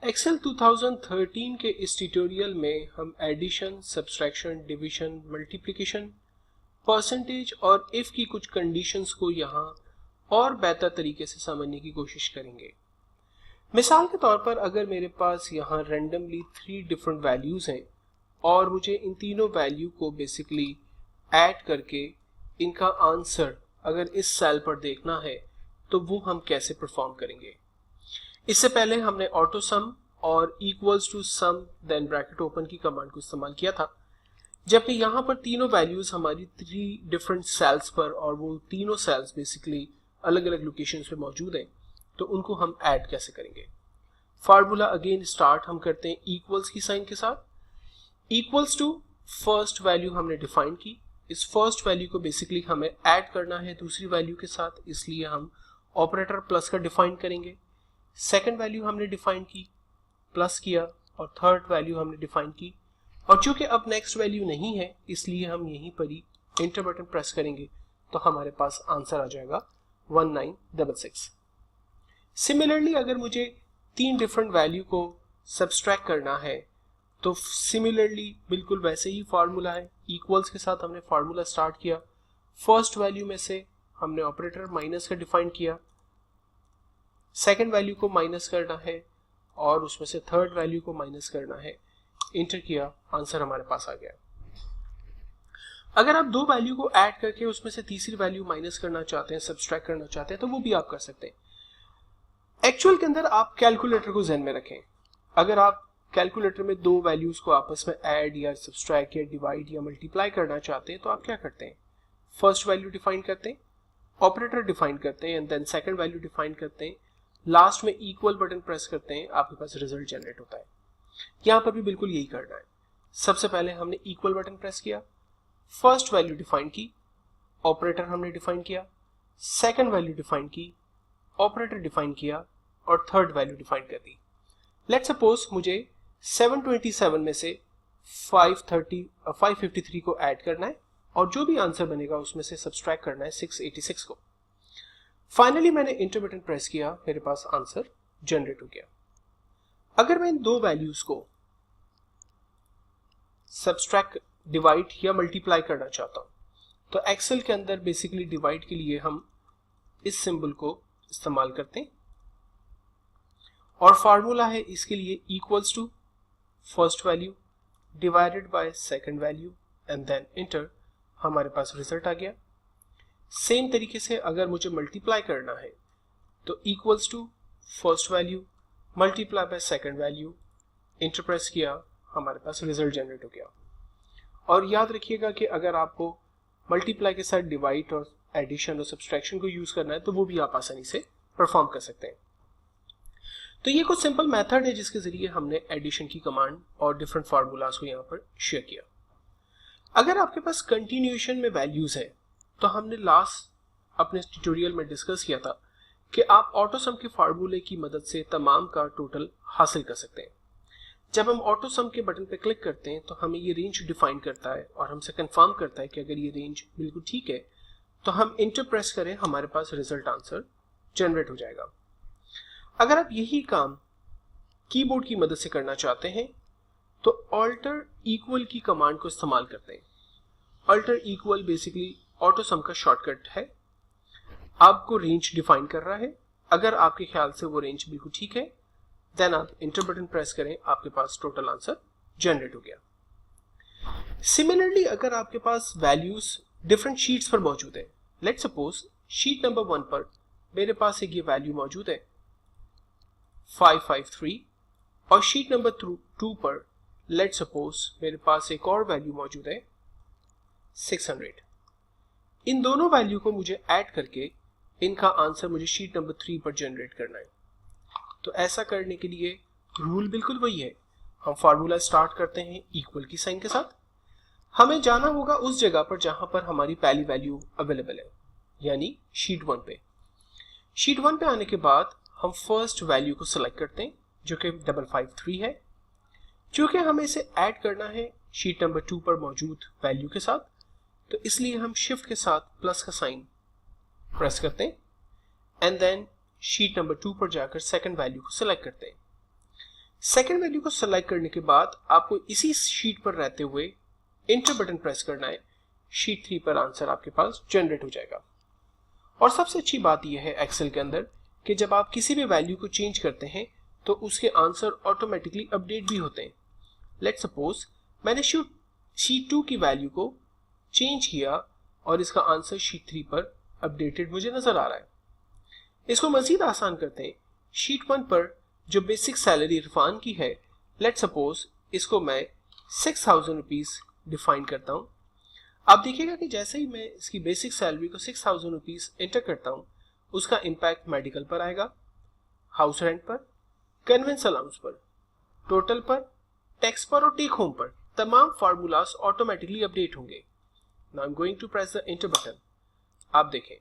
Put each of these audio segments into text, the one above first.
Excel 2013 के इस tutorial में हम addition, subtraction, division, multiplication, percentage और इफ की कुछ कंडीशंस को यहाँ और बेहतर तरीके से समझने की कोशिश करेंगे। मिसाल के तौर पर अगर मेरे पास यहाँ रैंडमली 3 डिफरेंट वैल्यूज हैं और मुझे इन तीनों वैल्यू को बेसिकली ऐड करके इनका आंसर अगर इस सेल पर देखना है तो वो हम कैसे परफॉर्म करेंगे। इससे पहले हमने ऑटो सम और equals to sum then bracket open की कमांड को इस्तेमाल किया था, जबकि यहाँ पर तीनों वैल्यूज हमारी 3 डिफरेंट सेल्स पर और वो तीनों सेल्स बेसिकली अलग अलग लोकेशंस पे मौजूद हैं, तो उनको हम ऐड कैसे करेंगे। फार्मूला अगेन स्टार्ट हम करते हैं इक्वल्स की साइन के साथ। इक्वल्स टू फर्स्ट वैल्यू हमने डिफाइन की, इस फर्स्ट वैल्यू को बेसिकली हमें ऐड करना है दूसरी वैल्यू के साथ, इसलिए हम ऑपरेटर प्लस का डिफाइन करेंगे। सेकंड वैल्यू हमने डिफाइन की, प्लस किया, और थर्ड वैल्यू हमने डिफाइन की, और चूंकि अब नेक्स्ट वैल्यू नहीं है इसलिए हम यहीं पर ही एंटर बटन प्रेस करेंगे तो हमारे पास आंसर आ जाएगा 1966। सिमिलरली अगर मुझे 3 डिफरेंट वैल्यू को सब्सट्रैक्ट करना है तो सिमिलरली बिल्कुल वैसे ही फार्मूला है। इक्वल्स के साथ हमने फार्मूला स्टार्ट किया, फर्स्ट वैल्यू में से हमने ऑपरेटर माइनस का डिफाइन किया, सेकंड वैल्यू को माइनस करना है और उसमें से थर्ड वैल्यू को माइनस करना है, इंटर किया, आंसर हमारे पास आ गया। अगर आप 2 वैल्यू को ऐड करके उसमें से तीसरी वैल्यू माइनस करना चाहते हैं, सब्सट्रैक्ट करना चाहते हैं, तो वो भी आप कर सकते हैं। एक्चुअल के अंदर आप कैलकुलेटर को ध्यान में रखें। अगर आप कैलकुलेटर में 2 वैल्यूज को आपस में ऐड या सब्सट्रैक्ट या डिवाइड या मल्टीप्लाई करना चाहते हैं तो आप क्या करते हैं, फर्स्ट वैल्यू डिफाइन करते हैं, ऑपरेटर डिफाइन करते हैं, and then second value define करते हैं, लास्ट में इक्वल बटन प्रेस करते हैं, आपके पास रिजल्ट जनरेट होता है। यहां पर भी बिल्कुल यही करना है। सबसे पहले हमने इक्वल बटन प्रेस किया, फर्स्ट वैल्यू डिफाइन की, ऑपरेटर हमने डिफाइन किया, सेकंड वैल्यू डिफाइन की, ऑपरेटर डिफाइन किया, और थर्ड वैल्यू डिफाइन कर दी। लेट्स सपोज मुझे 727 में से 553 को ऐड करना है और जो भी आंसर बनेगा उसमें से सब्सट्रैक्ट करना है 686 को। फाइनली मैंने इंटर बटन प्रेस किया, मेरे पास आंसर जनरेट हो गया। अगर मैं इन 2 वैल्यूज को सब्सट्रैक्ट, डिवाइड या मल्टीप्लाई करना चाहता हूं तो एक्सेल के अंदर बेसिकली डिवाइड के लिए हम इस सिंबल को इस्तेमाल करते हैं और फार्मूला है इसके लिए equals to first value divided by second value and then enter, हमारे पास रिजल्ट आ गया। सेम तरीके से अगर मुझे मल्टीप्लाई करना है तो equals to first value multiply by second value, enter press किया, हमारे पास रिजल्ट जनरेट हो गया। और याद रखिएगा कि अगर आपको मल्टीप्लाई के साथ डिवाइड और एडिशन और सब्सट्रैक्शन को यूज करना है तो वो भी आप आसानी से परफॉर्म कर सकते हैं। तो ये कुछ सिंपल मेथड है जिसके जरिए हमने एडिशन की कमांड और डिफरेंट फार्मूलाज को यहाँ पर शेयर किया। अगर आपके पास कंटिन्यूएशन में वैल्यूज है तो हमने लास्ट अपने ट्यूटोरियल में डिस्कस किया था कि आप ऑटो सम के फार्मूले की मदद से तमाम का टोटल हासिल कर सकते हैं। जब हम ऑटो सम के बटन पर क्लिक करते हैं तो हमें ये रेंज डिफाइन करता है और हमसे कंफर्म करता है कि अगर ये रेंज बिल्कुल ठीक है तो हम इंटर प्रेस करें, हमारे पास रिजल्ट आंसर जनरेट हो जाएगा। अगर आप यही काम कीबोर्ड की मदद से करना चाहते हैं तो ऑल्टर इक्वल की कमांड को इस्तेमाल करते हैं। Alter equal basically auto sum का शॉर्टकट है, आपको रेंज डिफाइन कर रहा है। अगर आपके ख्याल से वो रेंज बिल्कुल ठीक है देन आप इंटर बटन प्रेस करें, आपके पास टोटल आंसर जनरेट हो गया। सिमिलरली अगर आपके पास वैल्यूज डिफरेंट शीट्स पर मौजूद है, लेट्स सपोज शीट नंबर 1 पर मेरे पास एक ये वैल्यू मौजूद है 553 और शीट नंबर 2 पर लेट्स सपोज मेरे पास एक और वैल्यू मौजूद है 600। इन दोनों वैल्यू को मुझे ऐड करके इनका आंसर मुझे शीट नंबर 3 पर जनरेट करना है। तो ऐसा करने के लिए रूल बिल्कुल वही है, हम फार्मूला स्टार्ट करते हैं इक्वल की साइन के साथ। हमें जाना होगा उस जगह पर जहां पर हमारी पहली वैल्यू अवेलेबल है, यानी शीट 1 पे। शीट 1 पे आने के बाद हम फर्स्ट वैल्यू को सिलेक्ट करते हैं जो कि 553 है। चूंकि हमें इसे ऐड करना है शीट नंबर 2 पर मौजूद वैल्यू के साथ, तो इसलिए हम शिफ्ट के साथ प्लस का साइन प्रेस करते हैं एंड देन शीट नंबर 2 पर जाकर सेकंड वैल्यू को सिलेक्ट करते हैं। सेकेंड वैल्यू को सेलेक्ट करने के बाद आपको इसी शीट पर रहते हुए इंटर बटन प्रेस करना है। शीट 3 पर आंसर आपके पास जनरेट हो जाएगा। और सबसे अच्छी बात यह है एक्सेल के अंदर कि जब आप किसी भी वैल्यू को चेंज करते हैं तो उसके आंसर ऑटोमेटिकली अपडेट भी होते हैं। लेट्स सपोज मैंने शीट 2 की वैल्यू को चेंज किया और इसका आंसर शीट 3 पर अपडेटेड मुझे नजर आ रहा है। इसको मजीद आसान करते हैं। शीट 1 पर जो बेसिक सैलरी इरफान की है, लेट्स सपोज इसको मैं 6000 रुपीज डिफाइन करता हूं। आप देखिएगा कि जैसे ही मैं इसकी बेसिक सैलरी को 6000 रुपीज एंटर करता हूं, उसका इंपैक्ट मेडिकल पर आएगा, हाउस रेंट पर, कन्वेंस अलाउंस पर, टोटल पर, टैक्स पर और टेक होम पर। तमाम फार्मूलाज ऑटोमेटिकली अपडेट होंगे। Now I am going to press the enter button. आप देखें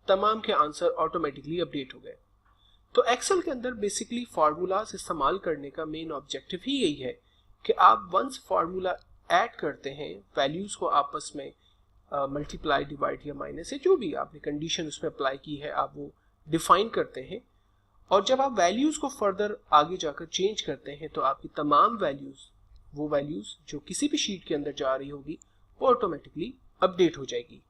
तमाम के आंसर ऑटोमेटिकली अपडेट हो गए। तो एक्सेल के अंदर बेसिकली फार्मूलाज इस्तेमाल करने का मेन ऑब्जेक्टिव ही यही है कि आप वंस फार्मूला ऐड करते हैं, वैल्यूज को आपस में मल्टीप्लाई, डिवाइड या माइनस, या जो भी आपने कंडीशन उसमें अप्लाई की है, आप वो डिफाइन करते हैं। और जब आप वैल्यूज को फर्दर आगे जाकर चेंज करते हैं तो आपकी तमाम वैल्यूज, वो वैल्यूज जो किसी भी शीट के अंदर जा रही होगी, वो ऑटोमेटिकली अपडेट हो जाएगी।